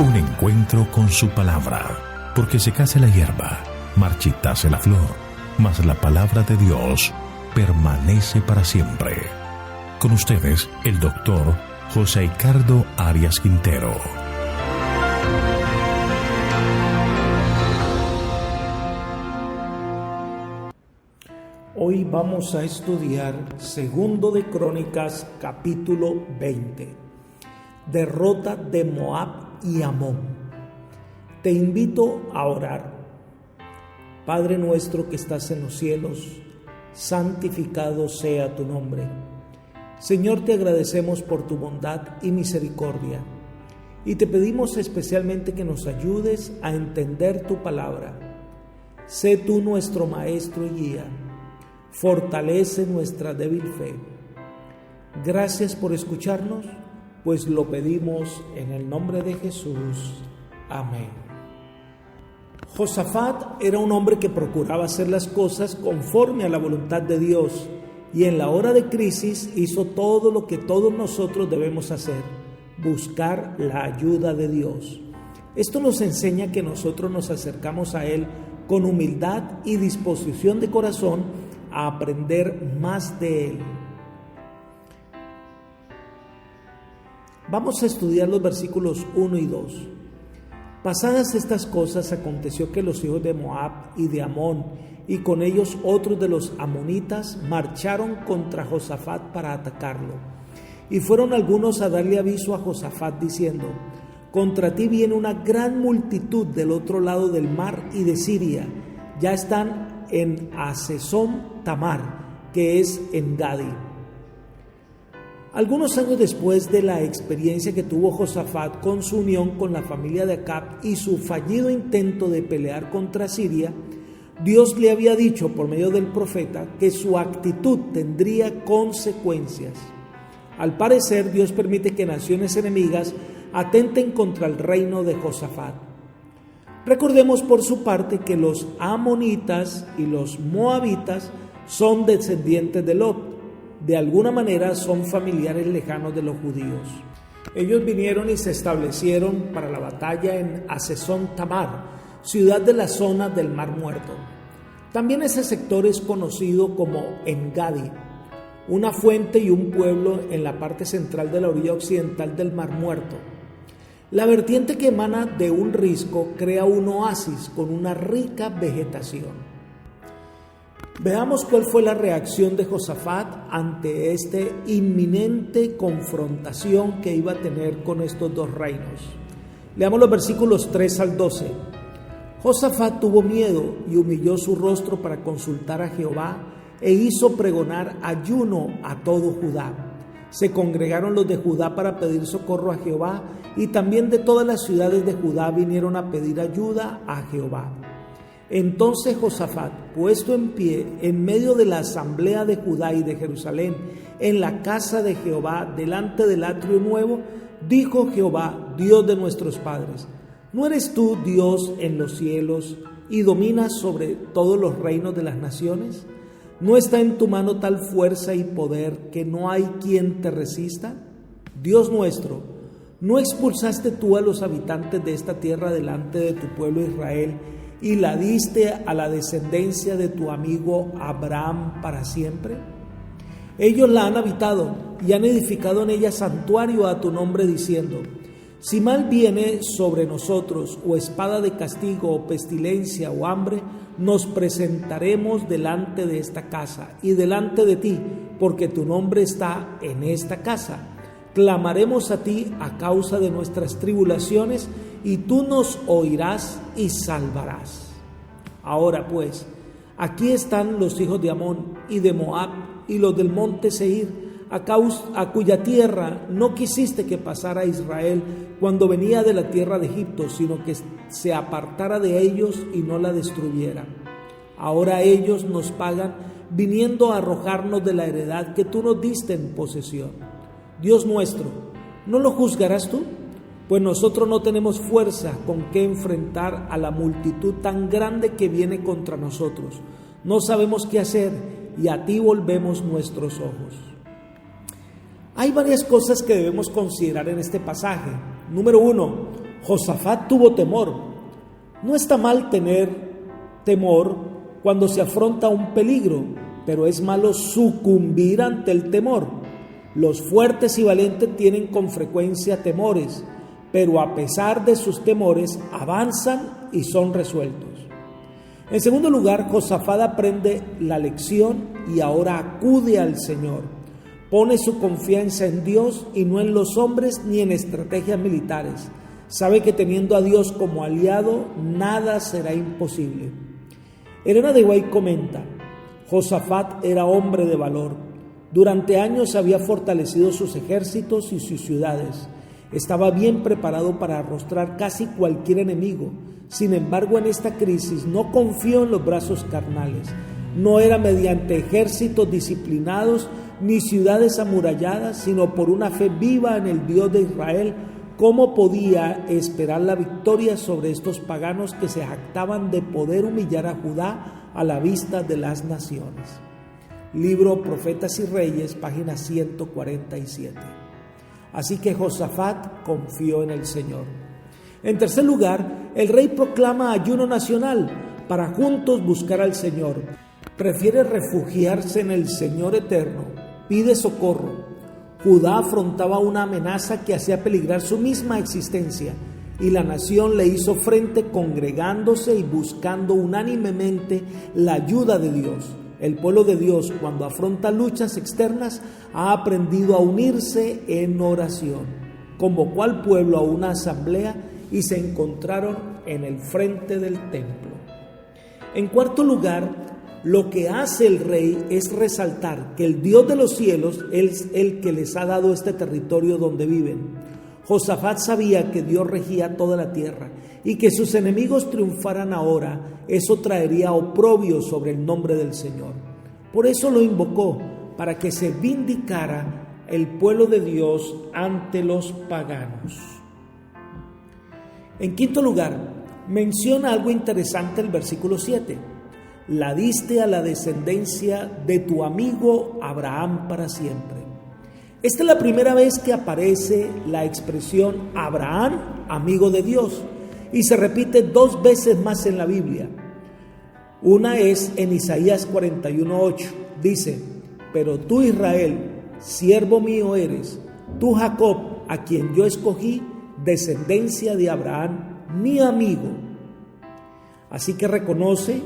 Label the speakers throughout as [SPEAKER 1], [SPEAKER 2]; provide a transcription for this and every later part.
[SPEAKER 1] Un encuentro con su palabra, porque secase la hierba, marchitase la flor, mas la palabra de Dios permanece para siempre. Con ustedes, el doctor José Ricardo Arias Quintero.
[SPEAKER 2] Hoy vamos a estudiar Segundo de Crónicas, capítulo 20. Derrota de Moab y Amón. Te invito a orar. Padre nuestro que estás en los cielos, santificado sea tu nombre. Señor, te agradecemos por tu bondad y misericordia, y te pedimos especialmente que nos ayudes a entender tu palabra. Sé tú nuestro maestro y guía. Fortalece nuestra débil fe. Gracias por escucharnos, pues lo pedimos en el nombre de Jesús. Amén. Josafat era un hombre que procuraba hacer las cosas conforme a la voluntad de Dios, y en la hora de crisis hizo todo lo que todos nosotros debemos hacer: buscar la ayuda de Dios. Esto nos enseña que nosotros nos acercamos a Él con humildad y disposición de corazón a aprender más de Él. Vamos a estudiar los versículos 1 y 2. Pasadas estas cosas, aconteció que los hijos de Moab y de Amón, y con ellos otros de los amonitas, marcharon contra Josafat para atacarlo. Y fueron algunos a darle aviso a Josafat diciendo: contra ti viene una gran multitud del otro lado del mar y de Siria. Ya están en Hazezón Tamar, que es en Gadi. Algunos años después de la experiencia que tuvo Josafat con su unión con la familia de Acab y su fallido intento de pelear contra Siria, Dios le había dicho por medio del profeta que su actitud tendría consecuencias. Al parecer, Dios permite que naciones enemigas atenten contra el reino de Josafat. Recordemos por su parte que los amonitas y los moabitas son descendientes de Lot. De alguna manera son familiares lejanos de los judíos. Ellos vinieron y se establecieron para la batalla en Hazezón Tamar, ciudad de la zona del Mar Muerto. También ese sector es conocido como En-Gadi, una fuente y un pueblo en la parte central de la orilla occidental del Mar Muerto. La vertiente que emana de un risco crea un oasis con una rica vegetación. Veamos cuál fue la reacción de Josafat ante esta inminente confrontación que iba a tener con estos dos reinos. Leamos los versículos 3 al 12. Josafat tuvo miedo y humilló su rostro para consultar a Jehová e hizo pregonar ayuno a todo Judá. Se congregaron los de Judá para pedir socorro a Jehová, y también de todas las ciudades de Judá vinieron a pedir ayuda a Jehová. Entonces Josafat, puesto en pie en medio de la asamblea de Judá y de Jerusalén, en la casa de Jehová, delante del atrio nuevo, dijo: Jehová, Dios de nuestros padres, ¿no eres tú Dios en los cielos y dominas sobre todos los reinos de las naciones? ¿No está en tu mano tal fuerza y poder que no hay quien te resista? Dios nuestro, ¿no expulsaste tú a los habitantes de esta tierra delante de tu pueblo Israel y la diste a la descendencia de tu amigo Abraham para siempre? Ellos la han habitado y han edificado en ella santuario a tu nombre, diciendo: si mal viene sobre nosotros, o espada de castigo, o pestilencia, o hambre, nos presentaremos delante de esta casa y delante de ti, porque tu nombre está en esta casa. Clamaremos a ti a causa de nuestras tribulaciones, y tú nos oirás y salvarás. Ahora pues, aquí están los hijos de Amón y de Moab y los del monte Seir, a cuya tierra no quisiste que pasara Israel cuando venía de la tierra de Egipto, sino que se apartara de ellos y no la destruyera. Ahora ellos nos pagan viniendo a arrojarnos de la heredad que tú nos diste en posesión. Dios nuestro, ¿no lo juzgarás tú? Pues nosotros no tenemos fuerza con que enfrentar a la multitud tan grande que viene contra nosotros. No sabemos qué hacer y a ti volvemos nuestros ojos. Hay varias cosas que debemos considerar en este pasaje. Número 1, Josafat tuvo temor. No está mal tener temor cuando se afronta un peligro, pero es malo sucumbir ante el temor. Los fuertes y valientes tienen con frecuencia temores, pero a pesar de sus temores avanzan y son resueltos. En segundo lugar, Josafat aprende la lección y ahora acude al Señor. Pone su confianza en Dios y no en los hombres ni en estrategias militares. Sabe que teniendo a Dios como aliado, nada será imposible. Elena de White comenta: Josafat era hombre de valor. Durante años había fortalecido sus ejércitos y sus ciudades. Estaba bien preparado para arrostrar casi cualquier enemigo. Sin embargo, en esta crisis no confió en los brazos carnales. No era mediante ejércitos disciplinados ni ciudades amuralladas, sino por una fe viva en el Dios de Israel. ¿Cómo podía esperar la victoria sobre estos paganos que se jactaban de poder humillar a Judá a la vista de las naciones? Libro Profetas y Reyes, página 147. Así que Josafat confió en el Señor. En tercer lugar, el rey proclama ayuno nacional para juntos buscar al Señor. Prefiere refugiarse en el Señor eterno. Pide socorro. Judá afrontaba una amenaza que hacía peligrar su misma existencia, y la nación le hizo frente congregándose y buscando unánimemente la ayuda de Dios. El pueblo de Dios, cuando afronta luchas externas, ha aprendido a unirse en oración. Convocó al pueblo a una asamblea y se encontraron en el frente del templo. En cuarto lugar, lo que hace el rey es resaltar que el Dios de los cielos es el que les ha dado este territorio donde viven. Josafat sabía que Dios regía toda la tierra y que sus enemigos triunfaran ahora, eso traería oprobio sobre el nombre del Señor. Por eso lo invocó, para que se vindicara el pueblo de Dios ante los paganos. En quinto lugar, menciona algo interesante el versículo 7. La diste a la descendencia de tu amigo Abraham para siempre. Esta es la primera vez que aparece la expresión Abraham, amigo de Dios, y se repite 2 veces más en la Biblia. Una es en Isaías 41:8, dice: pero tú, Israel, siervo mío eres, tú, Jacob, a quien yo escogí, descendencia de Abraham, mi amigo. Así que reconoce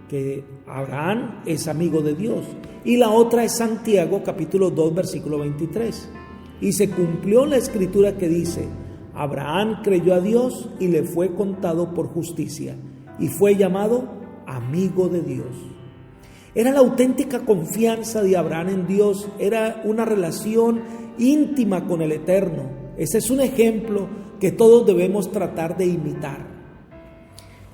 [SPEAKER 2] que Abraham es amigo de Dios. Y la otra es Santiago capítulo 2 versículo 23. Y se cumplió la escritura que dice: Abraham creyó a Dios y le fue contado por justicia, y fue llamado amigo de Dios. Era la auténtica confianza de Abraham en Dios, era una relación íntima con el Eterno. Ese es un ejemplo que todos debemos tratar de imitar.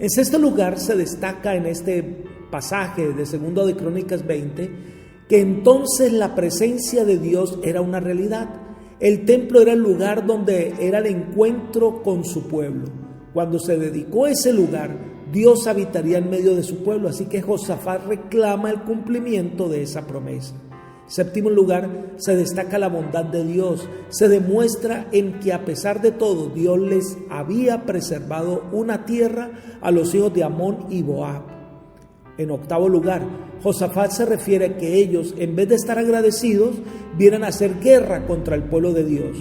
[SPEAKER 2] En sexto lugar, se destaca en este pasaje de 2 de Crónicas 20 que entonces la presencia de Dios era una realidad. El templo era el lugar donde era el encuentro con su pueblo. Cuando se dedicó a ese lugar, Dios habitaría en medio de su pueblo, así que Josafat reclama el cumplimiento de esa promesa. Séptimo lugar, se destaca la bondad de Dios. Se demuestra en que a pesar de todo, Dios les había preservado una tierra a los hijos de Amón y Moab. En octavo lugar, Josafat se refiere a que ellos, en vez de estar agradecidos, vieran a hacer guerra contra el pueblo de Dios.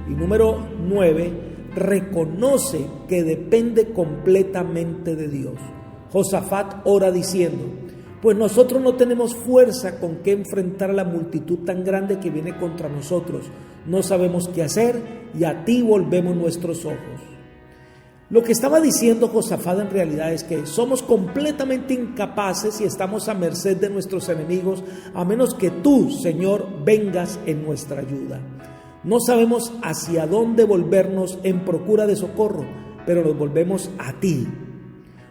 [SPEAKER 2] Y número 9, reconoce que depende completamente de Dios. Josafat ora diciendo: pues nosotros no tenemos fuerza con que enfrentar a la multitud tan grande que viene contra nosotros. No sabemos qué hacer y a ti volvemos nuestros ojos. Lo que estaba diciendo Josafat en realidad es que somos completamente incapaces y estamos a merced de nuestros enemigos, a menos que tú, Señor, vengas en nuestra ayuda. No sabemos hacia dónde volvernos en procura de socorro, pero nos volvemos a ti.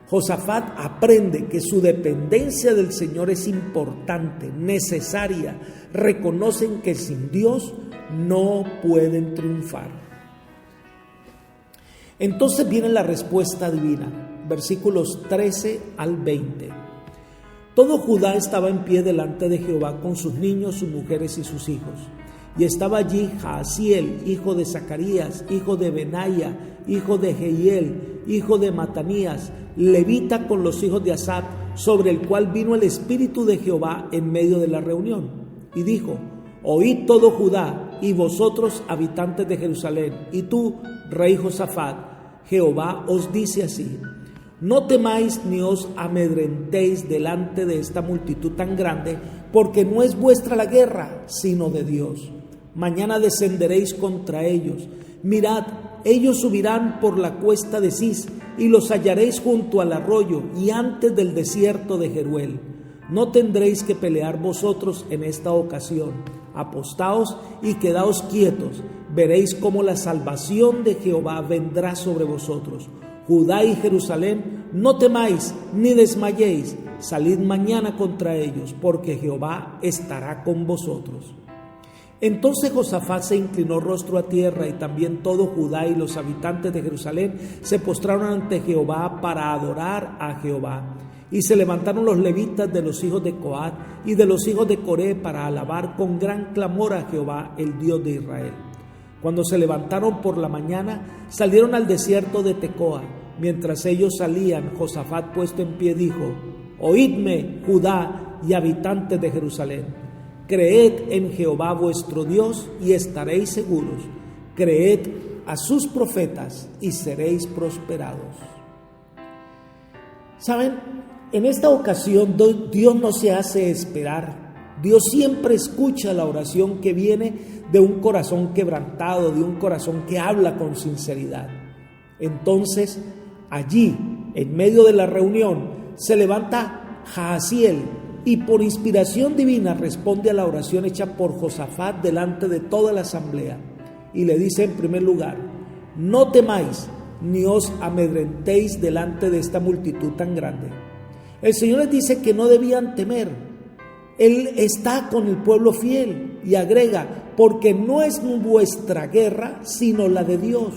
[SPEAKER 2] Josafat aprende que su dependencia del Señor es importante, necesaria. Reconocen que sin Dios no pueden triunfar. Entonces viene la respuesta divina, versículos 13 al 20. Todo Judá estaba en pie delante de Jehová con sus niños, sus mujeres y sus hijos. Y estaba allí Jaasiel, hijo de Zacarías, hijo de Benaía, hijo de Jehiel, hijo de Matanías, levita con los hijos de Asaf, sobre el cual vino el Espíritu de Jehová en medio de la reunión. Y dijo: oíd todo Judá, y vosotros habitantes de Jerusalén, y tú, rey Josafat, Jehová os dice así: no temáis ni os amedrentéis delante de esta multitud tan grande, porque no es vuestra la guerra, sino de Dios. Mañana descenderéis contra ellos. Mirad, ellos subirán por la cuesta de Cis, y los hallaréis junto al arroyo y antes del desierto de Jeruel. No tendréis que pelear vosotros en esta ocasión. Apostaos y quedaos quietos. Veréis cómo la salvación de Jehová vendrá sobre vosotros. Judá y Jerusalén, no temáis ni desmayéis. Salid mañana contra ellos, porque Jehová estará con vosotros. Entonces Josafat se inclinó rostro a tierra, y también todo Judá y los habitantes de Jerusalén se postraron ante Jehová para adorar a Jehová. Y se levantaron los levitas de los hijos de Coat y de los hijos de Coré para alabar con gran clamor a Jehová, el Dios de Israel. Cuando se levantaron por la mañana, salieron al desierto de Tecoa. Mientras ellos salían, Josafat, puesto en pie, dijo: oídme, Judá y habitantes de Jerusalén. Creed en Jehová vuestro Dios y estaréis seguros. Creed a sus profetas y seréis prosperados. ¿Saben? En esta ocasión Dios no se hace esperar. Dios siempre escucha la oración que viene de un corazón quebrantado, de un corazón que habla con sinceridad. Entonces, allí, en medio de la reunión, se levanta Jaasiel, y por inspiración divina responde a la oración hecha por Josafat delante de toda la asamblea. Y le dice en primer lugar: no temáis ni os amedrentéis delante de esta multitud tan grande. El Señor les dice que no debían temer. Él está con el pueblo fiel, y agrega: porque no es vuestra guerra, sino la de Dios.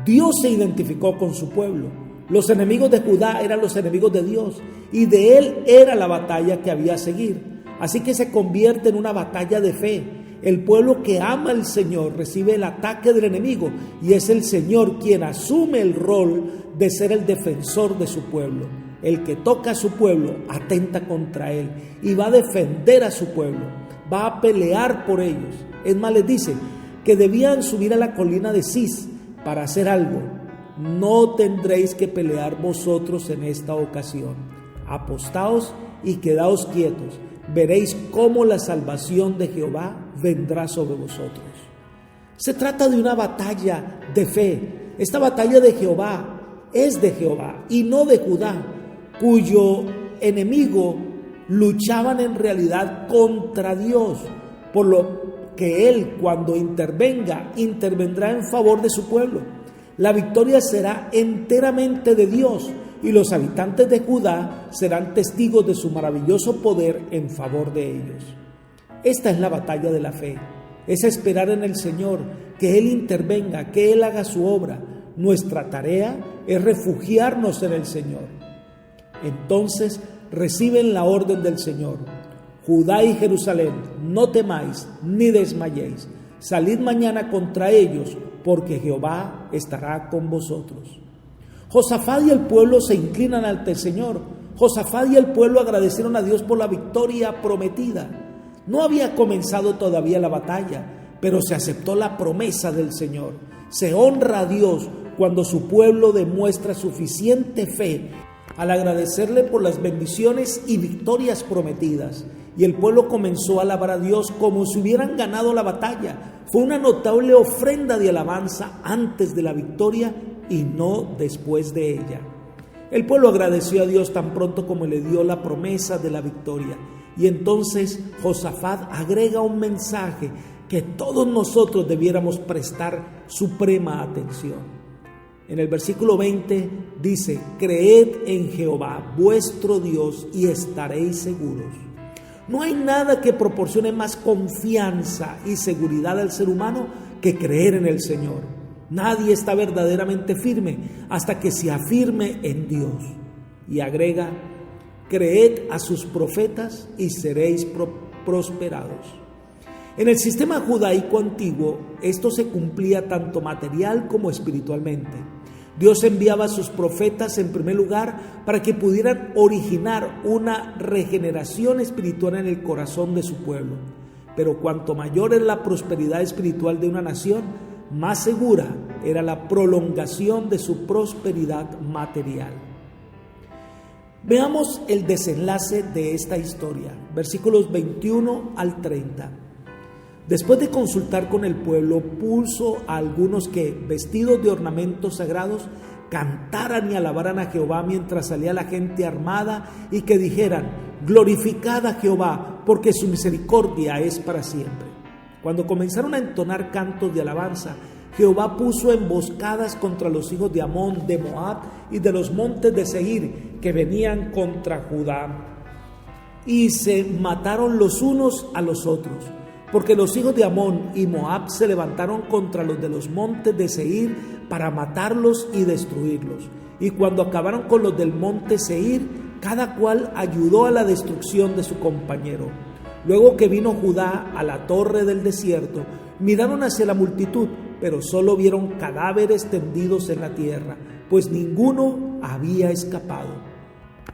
[SPEAKER 2] Dios se identificó con su pueblo. Los enemigos de Judá eran los enemigos de Dios, y de Él era la batalla que había a seguir. Así que se convierte en una batalla de fe. El pueblo que ama al Señor recibe el ataque del enemigo, y es el Señor quien asume el rol de ser el defensor de su pueblo. El que toca a su pueblo atenta contra él y va a defender a su pueblo, va a pelear por ellos. Es más, les dice que debían subir a la colina de Cis para hacer algo. No tendréis que pelear vosotros en esta ocasión. Apostaos y quedaos quietos. Veréis cómo la salvación de Jehová vendrá sobre vosotros. Se trata de una batalla de fe. Esta batalla de Jehová es de Jehová y no de Judá, cuyo enemigo luchaban en realidad contra Dios, por lo que Él, cuando intervenga, intervendrá en favor de su pueblo. La victoria será enteramente de Dios, y los habitantes de Judá serán testigos de su maravilloso poder en favor de ellos. Esta es la batalla de la fe, es esperar en el Señor, que Él intervenga, que Él haga su obra. Nuestra tarea es refugiarnos en el Señor. Entonces reciben la orden del Señor: Judá y Jerusalén, no temáis ni desmayéis. Salid mañana contra ellos, porque Jehová estará con vosotros. Josafat y el pueblo se inclinan ante el Señor. Josafat y el pueblo agradecieron a Dios por la victoria prometida. No había comenzado todavía la batalla, pero se aceptó la promesa del Señor. Se honra a Dios cuando su pueblo demuestra suficiente fe al agradecerle por las bendiciones y victorias prometidas. Y el pueblo comenzó a alabar a Dios como si hubieran ganado la batalla. Fue una notable ofrenda de alabanza antes de la victoria y no después de ella. El pueblo agradeció a Dios tan pronto como le dio la promesa de la victoria. Y entonces Josafat agrega un mensaje que todos nosotros debiéramos prestar suprema atención. En el versículo 20 dice: creed en Jehová vuestro Dios y estaréis seguros. No hay nada que proporcione más confianza y seguridad al ser humano que creer en el Señor. Nadie está verdaderamente firme hasta que se afirme en Dios. Y agrega: creed a sus profetas y seréis prosperados. En el sistema judaico antiguo, esto se cumplía tanto material como espiritualmente. Dios enviaba a sus profetas en primer lugar para que pudieran originar una regeneración espiritual en el corazón de su pueblo. Pero cuanto mayor era la prosperidad espiritual de una nación, más segura era la prolongación de su prosperidad material. Veamos el desenlace de esta historia, versículos 21 al 30. Después de consultar con el pueblo, puso a algunos que, vestidos de ornamentos sagrados, cantaran y alabaran a Jehová mientras salía la gente armada y que dijeran: glorificad a Jehová, porque su misericordia es para siempre. Cuando comenzaron a entonar cantos de alabanza, Jehová puso emboscadas contra los hijos de Amón, de Moab y de los montes de Seir que venían contra Judá, y se mataron los unos a los otros, porque los hijos de Amón y Moab se levantaron contra los de los montes de Seir para matarlos y destruirlos. Y cuando acabaron con los del monte Seir, cada cual ayudó a la destrucción de su compañero. Luego que vino Judá a la torre del desierto, miraron hacia la multitud, pero solo vieron cadáveres tendidos en la tierra, pues ninguno había escapado.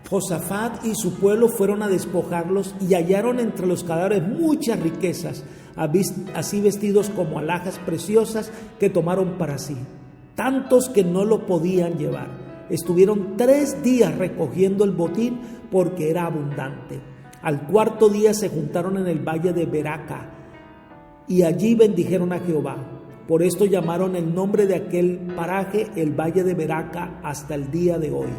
[SPEAKER 2] Josafat y su pueblo fueron a despojarlos y hallaron entre los cadáveres muchas riquezas, así vestidos como alhajas preciosas que tomaron para sí, tantos que no lo podían llevar. Estuvieron 3 días recogiendo el botín porque era abundante. Al 4.º día se juntaron en el valle de Beraca y allí bendijeron a Jehová. Por esto llamaron el nombre de aquel paraje el valle de Beraca hasta el día de hoy.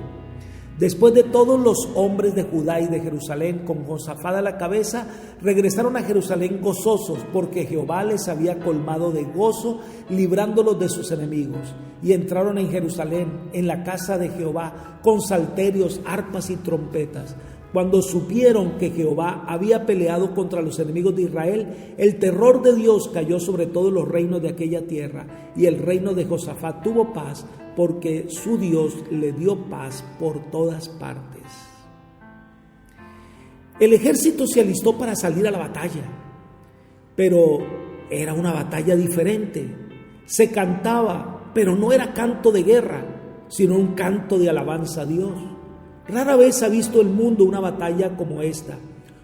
[SPEAKER 2] Después de todos los hombres de Judá y de Jerusalén, con Josafat a la cabeza, regresaron a Jerusalén gozosos, porque Jehová les había colmado de gozo, librándolos de sus enemigos. Y entraron en Jerusalén, en la casa de Jehová, con salterios, arpas y trompetas. Cuando supieron que Jehová había peleado contra los enemigos de Israel, el terror de Dios cayó sobre todos los reinos de aquella tierra, y el reino de Josafat tuvo paz, porque su Dios le dio paz por todas partes. El ejército se alistó para salir a la batalla, pero era una batalla diferente. Se cantaba, pero no era canto de guerra, sino un canto de alabanza a Dios. Rara vez ha visto el mundo una batalla como esta.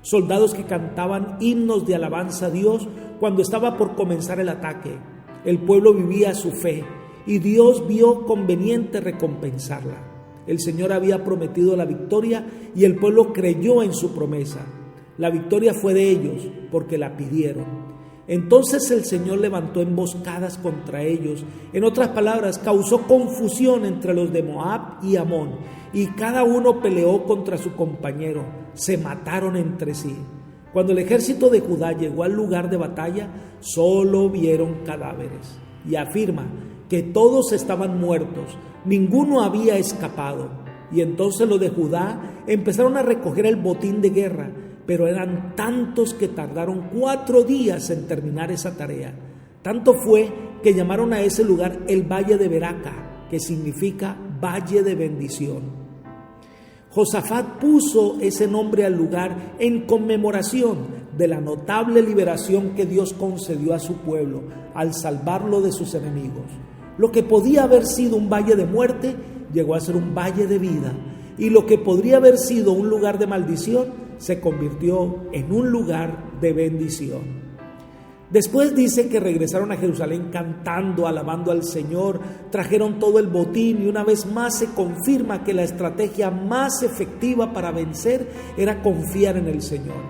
[SPEAKER 2] Soldados que cantaban himnos de alabanza a Dios cuando estaba por comenzar el ataque. El pueblo vivía su fe y Dios vio conveniente recompensarla. El Señor había prometido la victoria y el pueblo creyó en su promesa. La victoria fue de ellos porque la pidieron. Entonces el Señor levantó emboscadas contra ellos. En otras palabras, causó confusión entre los de Moab y Amón, y cada uno peleó contra su compañero. Se mataron entre sí. Cuando el ejército de Judá llegó al lugar de batalla, solo vieron cadáveres. Y afirma que todos estaban muertos, ninguno había escapado. Y entonces los de Judá empezaron a recoger el botín de guerra, pero eran tantos que tardaron 4 días en terminar esa tarea. Tanto fue que llamaron a ese lugar el Valle de Beraca, que significa Valle de Bendición. Josafat puso ese nombre al lugar en conmemoración de la notable liberación que Dios concedió a su pueblo al salvarlo de sus enemigos. Lo que podía haber sido un valle de muerte llegó a ser un valle de vida, y lo que podría haber sido un lugar de maldición se convirtió en un lugar de bendición. Después dice que regresaron a Jerusalén cantando, alabando al Señor, trajeron todo el botín, y una vez más se confirma que la estrategia más efectiva para vencer era confiar en el Señor.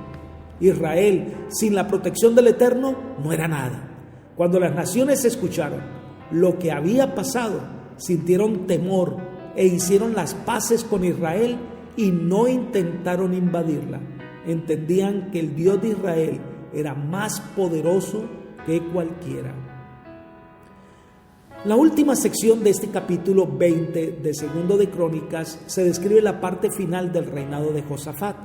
[SPEAKER 2] Israel, sin la protección del Eterno, no era nada. Cuando las naciones escucharon lo que había pasado, sintieron temor e hicieron las paces con Israel y no intentaron invadirla. Entendían que el Dios de Israel era más poderoso que cualquiera. La última sección de este capítulo 20 de Segundo de Crónicas se describe la parte final del reinado de Josafat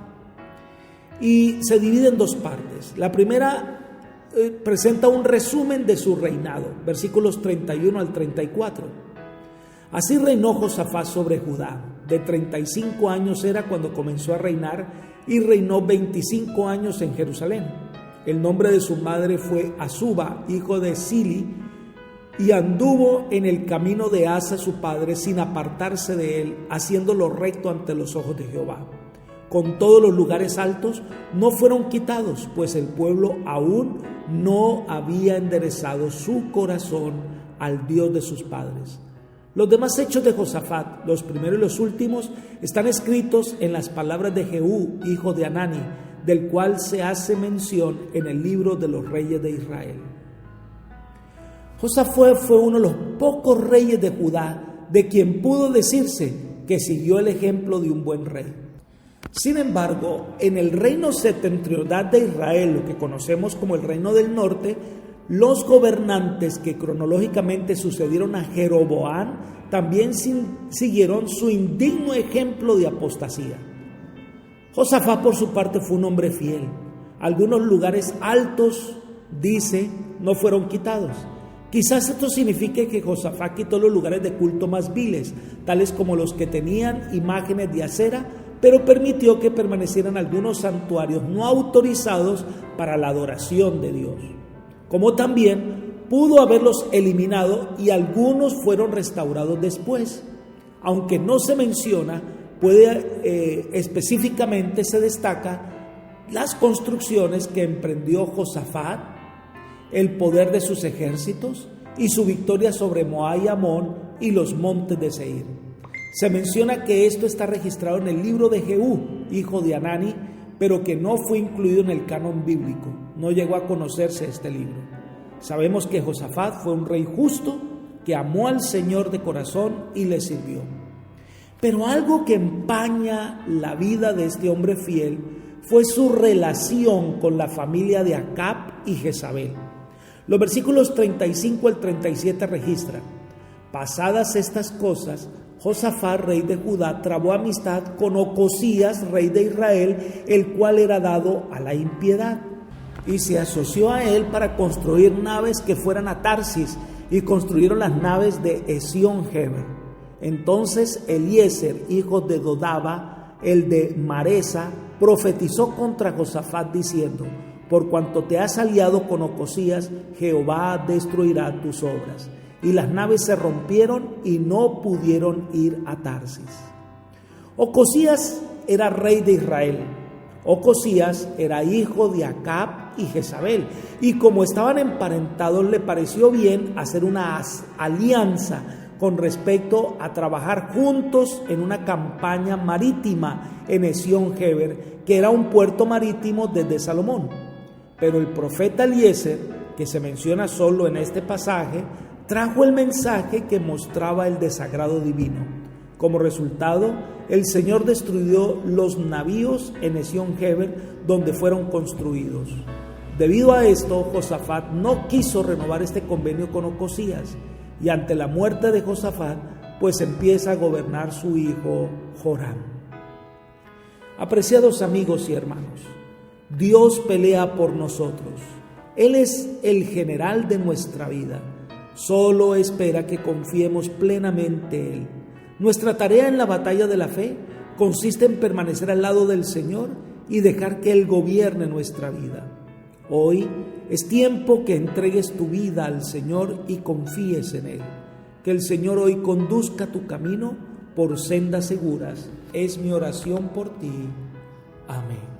[SPEAKER 2] y se divide en 2 partes. La primera presenta un resumen de su reinado, versículos 31 al 34. Así reinó Josafat sobre Judá. De 35 años era cuando comenzó a reinar, y reinó 25 años en Jerusalén. El nombre de su madre fue Azuba, hijo de Sili, y anduvo en el camino de Asa su padre sin apartarse de él, haciéndolo recto ante los ojos de Jehová. Con todos los lugares altos no fueron quitados, pues el pueblo aún no había enderezado su corazón al Dios de sus padres. Los demás hechos de Josafat, los primeros y los últimos, están escritos en las palabras de Jehú, hijo de Hanani, del cual se hace mención en el libro de los reyes de Israel. Josafat fue uno de los pocos reyes de Judá de quien pudo decirse que siguió el ejemplo de un buen rey. Sin embargo, en el reino septentrional de Israel, lo que conocemos como el reino del norte, los gobernantes que cronológicamente sucedieron a Jeroboam también siguieron su indigno ejemplo de apostasía. Josafat, por su parte, fue un hombre fiel. Algunos lugares altos, dice, no fueron quitados. Quizás esto signifique que Josafat quitó los lugares de culto más viles, tales como los que tenían imágenes de acera, pero permitió que permanecieran algunos santuarios no autorizados para la adoración de Dios. Como también pudo haberlos eliminado y algunos fueron restaurados después. Aunque no se menciona, específicamente se destaca las construcciones que emprendió Josafat, el poder de sus ejércitos y su victoria sobre Moab y Amón y los montes de Seir. Se menciona que esto está registrado en el libro de Jehú, hijo de Hanani, pero que no fue incluido en el canon bíblico. No llegó a conocerse este libro. Sabemos que Josafat fue un rey justo que amó al Señor de corazón y le sirvió. Pero algo que empaña la vida de este hombre fiel fue su relación con la familia de Acab y Jezabel. Los versículos 35 al 37 registran: pasadas estas cosas, Josafat, rey de Judá, trabó amistad con Ocosías, rey de Israel, el cual era dado a la impiedad, y se asoció a él para construir naves que fueran a Tarsis, y construyeron las naves de Esión-Geber. Entonces Eliezer, hijo de Dodaba, el de Maresa, profetizó contra Josafat diciendo: por cuanto te has aliado con Ocosías, Jehová destruirá tus obras. Y las naves se rompieron y no pudieron ir a Tarsis. Ocosías era rey de Israel. Ocosías era hijo de Acab y Jezabel, y como estaban emparentados, le pareció bien hacer una alianza con respecto a trabajar juntos en una campaña marítima en Esión-Geber, que era un puerto marítimo desde Salomón. Pero el profeta Eliezer, que se menciona solo en este pasaje, trajo el mensaje que mostraba el desagrado divino. Como resultado, el Señor destruyó los navíos en Esión-Geber donde fueron construidos. Debido a esto, Josafat no quiso renovar este convenio con Ocosías, y ante la muerte de Josafat, pues empieza a gobernar su hijo Joram. Apreciados amigos y hermanos, Dios pelea por nosotros. Él es el general de nuestra vida. Solo espera que confiemos plenamente en Él. Nuestra tarea en la batalla de la fe consiste en permanecer al lado del Señor y dejar que Él gobierne nuestra vida. Hoy es tiempo que entregues tu vida al Señor y confíes en Él. Que el Señor hoy conduzca tu camino por sendas seguras. Es mi oración por ti. Amén.